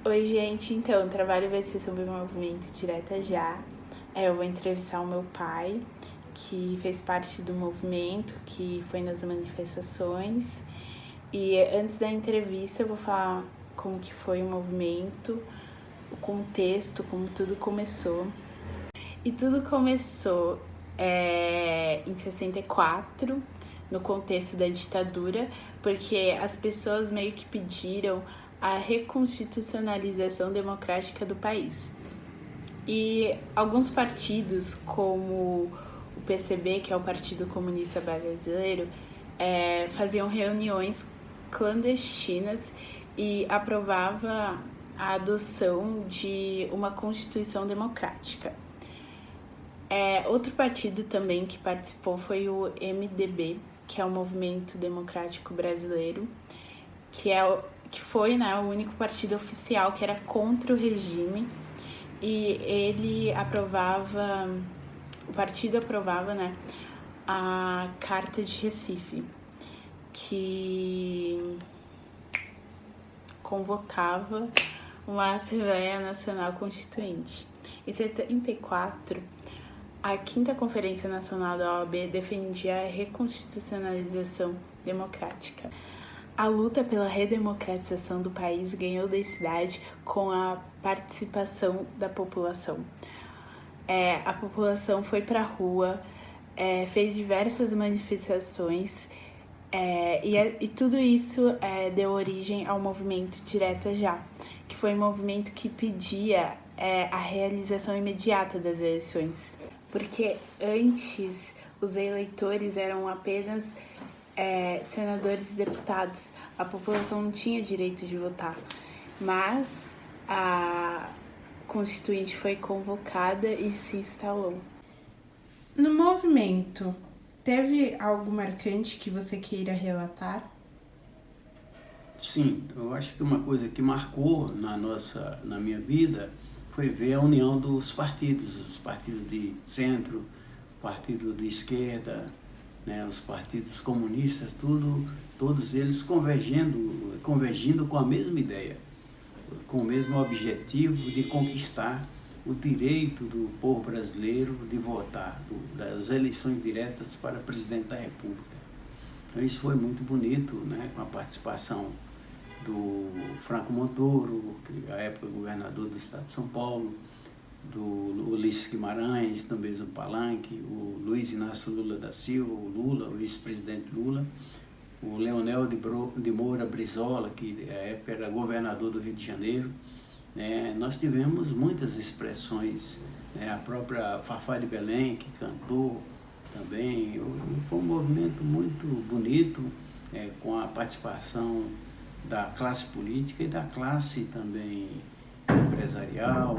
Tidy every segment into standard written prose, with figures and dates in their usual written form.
Oi, gente. Então, o trabalho vai ser sobre o movimento Direta Já. Eu vou entrevistar o meu pai, que fez parte do movimento, que foi nas manifestações. E antes da entrevista, eu vou falar como que foi o movimento, o contexto, como tudo começou. E tudo começou em 64, no contexto da ditadura, porque as pessoas meio que pediram a reconstitucionalização democrática do país. E alguns partidos, como o PCB, que é o Partido Comunista Brasileiro, faziam reuniões clandestinas e aprovava a adoção de uma Constituição democrática. Outro partido também que participou foi o MDB, que é o Movimento Democrático Brasileiro, que foi, né, o único partido oficial que era contra o regime, e o partido aprovava, né, a Carta de Recife, que convocava uma Assembleia Nacional Constituinte. Em 74, a 5ª Conferência Nacional da OAB defendia a reconstitucionalização democrática. A luta pela redemocratização do país ganhou densidade com a participação da população. A população foi para a rua, fez diversas manifestações, e tudo isso deu origem ao movimento Direta Já, que foi um movimento que pedia a realização imediata das eleições, porque antes os eleitores eram apenas senadores e deputados, a população não tinha direito de votar, mas a Constituinte foi convocada e se instalou. No movimento, teve algo marcante que você queira relatar? Sim, eu acho que uma coisa que marcou na minha vida foi ver a união dos partidos, os partidos de centro, partido de esquerda, né, os partidos comunistas, todos eles convergindo com a mesma ideia, com o mesmo objetivo de conquistar o direito do povo brasileiro de votar, das eleições diretas para presidente da República. Então isso foi muito bonito, né, com a participação do Franco Montoro, que à época governador do estado de São Paulo, do Ulisses Guimarães, no mesmo palanque, o Luiz Inácio Lula da Silva, o Lula, o vice-presidente Lula, o Leonel de Moura Brizola, que à época era governador do Rio de Janeiro. Nós tivemos muitas expressões, a própria Fafá de Belém, que cantou também. Foi um movimento muito bonito, com a participação da classe política e da classe também empresarial,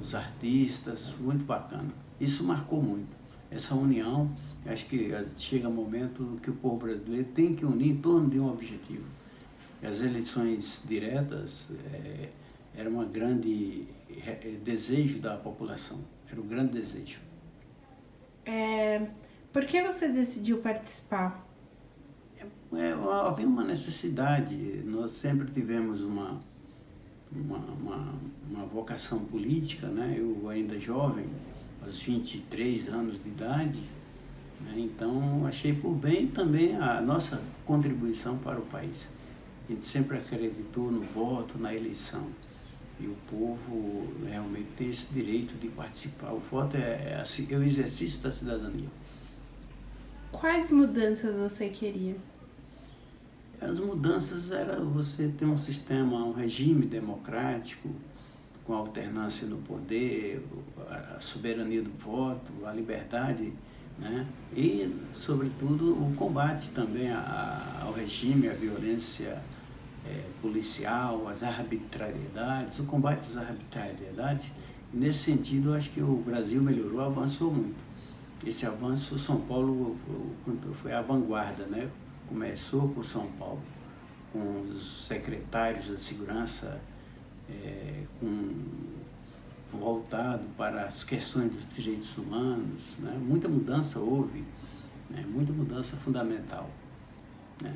os artistas, muito bacana. Isso marcou muito. Essa união, acho que chega um momento que o povo brasileiro tem que unir em torno de um objetivo. As eleições diretas era um grande desejo da população, era um grande desejo. Por que você decidiu participar? Havia uma necessidade, nós sempre tivemos uma vocação política, né? Eu ainda jovem, aos 23 anos de idade, né? Então achei por bem também a nossa contribuição para o país. A gente sempre acreditou no voto, na eleição, e o povo realmente tem esse direito de participar. O voto é o exercício da cidadania. Quais mudanças você queria? As mudanças era você ter um sistema, um regime democrático, com alternância no poder, a soberania do voto, a liberdade, né? E, sobretudo, o combate também ao regime, à violência policial, às arbitrariedades, o combate às arbitrariedades. Nesse sentido, eu acho que o Brasil melhorou, avançou muito. Esse avanço, São Paulo foi a vanguarda, né? Começou por São Paulo, com os secretários da segurança voltado para as questões dos direitos humanos, né? Muita mudança houve, né? Muita mudança fundamental, né?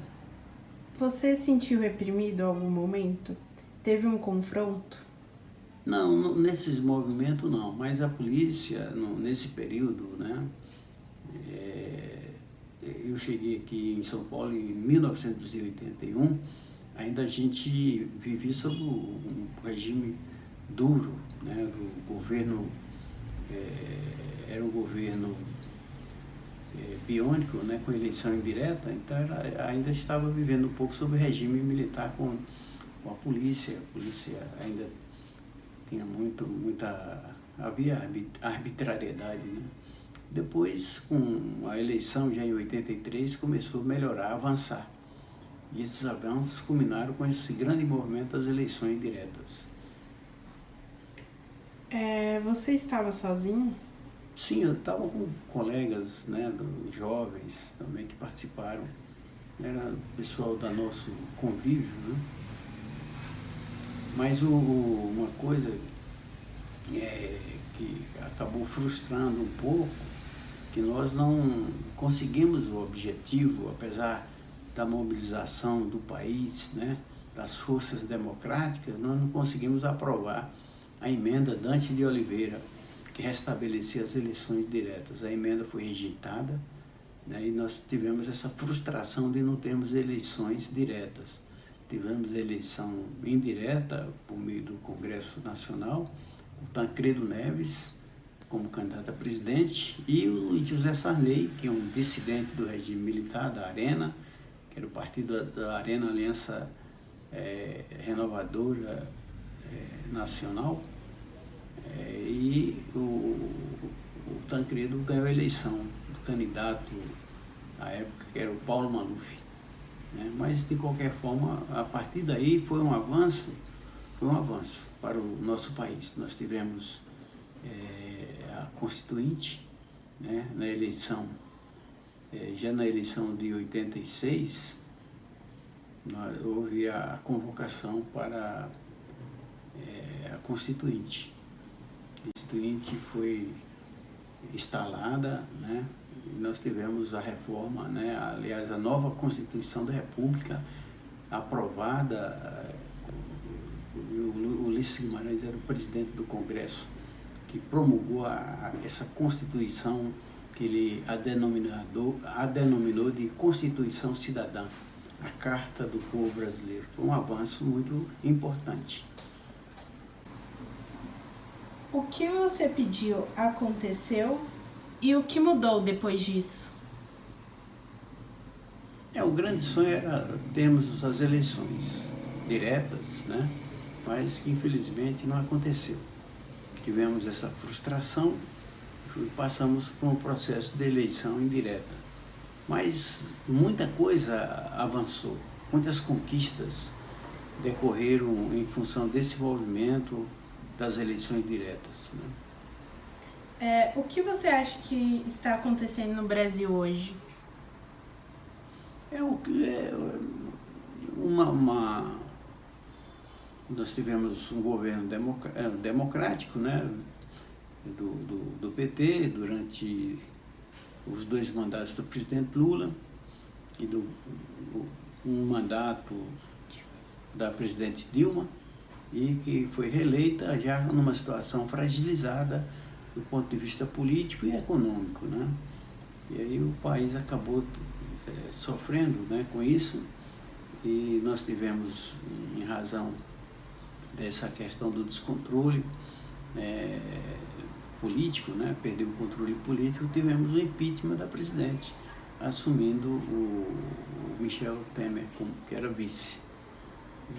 Você se sentiu reprimido em algum momento? Teve um confronto? Não, nesses movimentos não, mas a polícia, nesse período, né, eu cheguei aqui em São Paulo em 1981, ainda a gente vivia sob um regime duro, né, do governo, era um governo biônico, né, com eleição indireta, então ainda estava vivendo um pouco sob o regime militar com a polícia ainda tinha havia arbitrariedade, né? Depois, com a eleição já em 83, começou a melhorar, a avançar. E esses avanços culminaram com esse grande movimento das eleições diretas. Você estava sozinho? Sim, eu estava com colegas, né, jovens também que participaram. Era o pessoal do nosso convívio, né? Mas uma coisa que acabou frustrando um pouco, que nós não conseguimos o objetivo, apesar da mobilização do país, né, das forças democráticas, nós não conseguimos aprovar a emenda Dante de Oliveira, que restabelecia as eleições diretas. A emenda foi rejeitada, né, e nós tivemos essa frustração de não termos eleições diretas. Tivemos eleição indireta por meio do Congresso Nacional, o Tancredo Neves como candidato a presidente e o José Sarney, que é um dissidente do regime militar, da Arena, que era o partido da Arena Aliança Renovadora Nacional, e o Tancredo ganhou a eleição do candidato à época, que era o Paulo Maluf. Mas, de qualquer forma, a partir daí foi um avanço para o nosso país. Nós tivemos a Constituinte, né, na eleição, já na eleição de 86, houve a convocação para a Constituinte. A Constituinte foi instalada, né? Nós tivemos a reforma, né, aliás, a nova Constituição da República aprovada. O Ulisses Guimarães era o presidente do Congresso, que promulgou essa Constituição, que ele a denominou de Constituição Cidadã, a Carta do Povo Brasileiro. Foi um avanço muito importante. O que você pediu aconteceu? E o que mudou depois disso? O grande sonho era termos as eleições diretas, né? Mas que infelizmente não aconteceu. Tivemos essa frustração e passamos por um processo de eleição indireta. Mas muita coisa avançou, muitas conquistas decorreram em função desse movimento das eleições diretas, né? O que você acha que está acontecendo no Brasil hoje? Nós tivemos um governo democrático, né, do PT durante os 2 mandatos do presidente Lula e um mandato da presidente Dilma, e que foi reeleita já numa situação fragilizada do ponto de vista político e econômico, né? E aí o país acabou sofrendo, né, com isso, e nós tivemos, em razão dessa questão do descontrole político, né, perdeu o controle político, tivemos o impeachment da presidente, assumindo o Michel Temer, que era vice.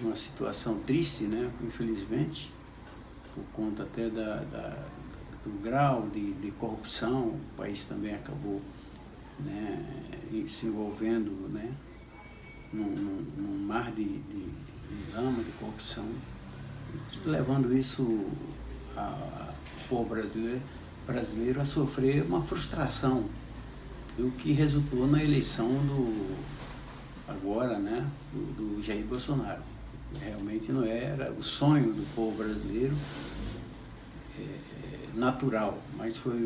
Uma situação triste, né, infelizmente, por conta até do grau de corrupção. O país também acabou, né, se envolvendo, né, num mar de lama, de corrupção, levando isso ao povo brasileiro a sofrer uma frustração, o que resultou na eleição agora, né, do Jair Bolsonaro. Realmente não era o sonho do povo brasileiro natural, mas foi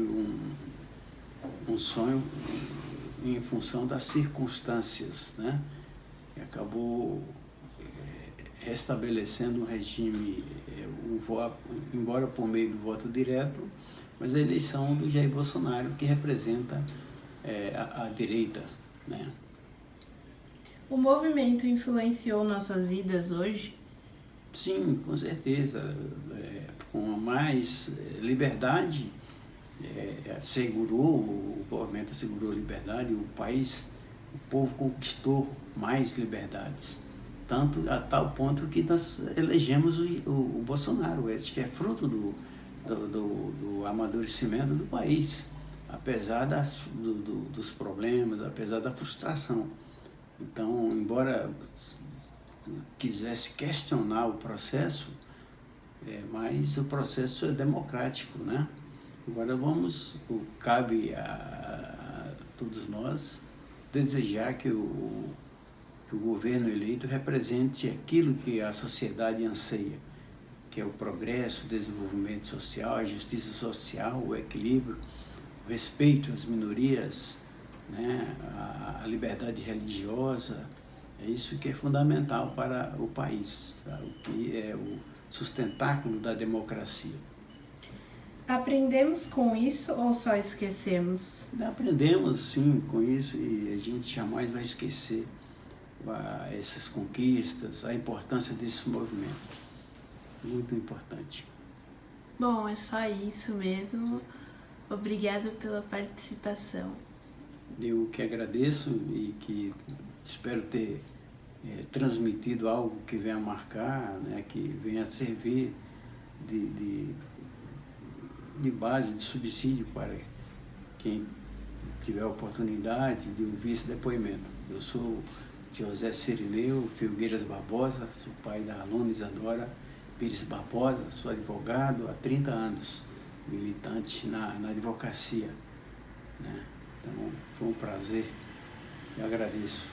um sonho em função das circunstâncias, né? E acabou restabelecendo um regime, embora por meio do voto direto, mas a eleição do Jair Bolsonaro, que representa a direita, né? O movimento influenciou nossas vidas hoje? Sim, com certeza. Com mais liberdade, o movimento assegurou liberdade, o povo conquistou mais liberdades. Tanto a tal ponto que nós elegemos o Bolsonaro, esse que é fruto do amadurecimento do país, apesar dos problemas, apesar da frustração. Então, embora quisesse questionar o processo, mas o processo é democrático, né? Agora cabe a todos nós desejar que o governo eleito represente aquilo que a sociedade anseia, que é o progresso, o desenvolvimento social, a justiça social, o equilíbrio, o respeito às minorias, né? A liberdade religiosa. É isso que é fundamental para o país, tá? O que é o sustentáculo da democracia. Aprendemos com isso ou só esquecemos? Aprendemos, sim, com isso, e a gente jamais vai esquecer essas conquistas, a importância desse movimento. Muito importante. Bom, é só isso mesmo. Obrigada pela participação. Eu que agradeço e que espero ter transmitido algo que venha a marcar, né, que venha a servir de base, de subsídio para quem tiver a oportunidade de ouvir esse depoimento. Eu sou José Cirineu Filgueiras Barbosa, sou pai da aluna Isadora Pires Barbosa, sou advogado há 30 anos, militante na advocacia, né? Então, foi um prazer, eu agradeço.